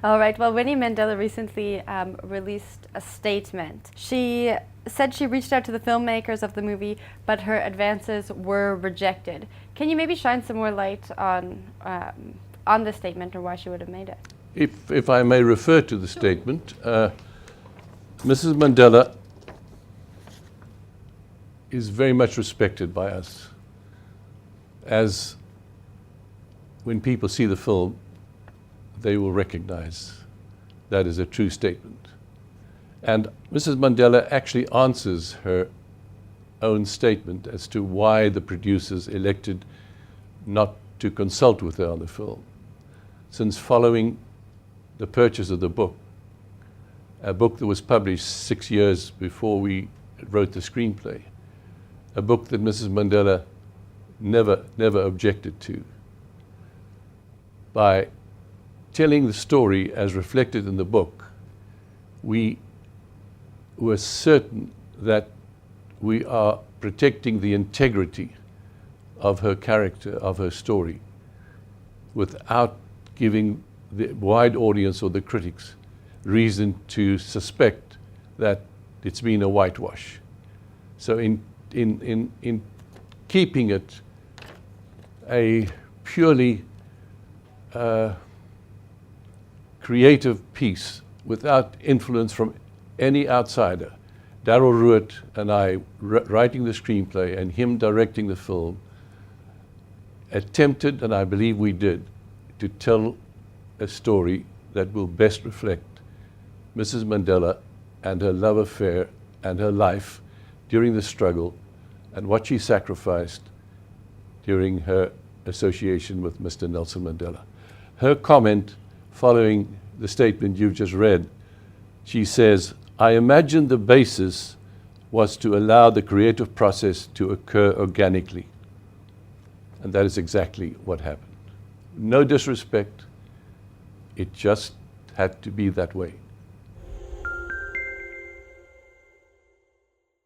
All right. Well, Winnie Mandela recently released a statement. She said she reached out to the filmmakers of the movie, but her advances were rejected. Can you maybe shine some more light on this statement or why she would have made it? If I may refer to the statement, Mrs. Mandela is very much respected by us. As when people see the film, they will recognize that is a true statement. And Mrs. Mandela actually answers her own statement as to why the producers elected not to consult with her on the film. Since following the purchase of the book, a book that was published 6 years before we wrote the screenplay, a book that Mrs. Mandela never objected to, by telling the story as reflected in the book, we were certain that we are protecting the integrity of her character, of her story, without giving the wide audience or the critics reason to suspect that it's been a whitewash. So in keeping it a purely creative piece without influence from any outsider, Darryl Ruitt and I writing the screenplay and him directing the film attempted, and I believe we did, to tell a story that will best reflect Mrs. Mandela and her love affair and her life during the struggle and what she sacrificed during her association with Mr. Nelson Mandela. Her comment following the statement you've just read, she says, "I imagine the basis was to allow the creative process to occur organically." And that is exactly what happened. No disrespect, it just had to be that way.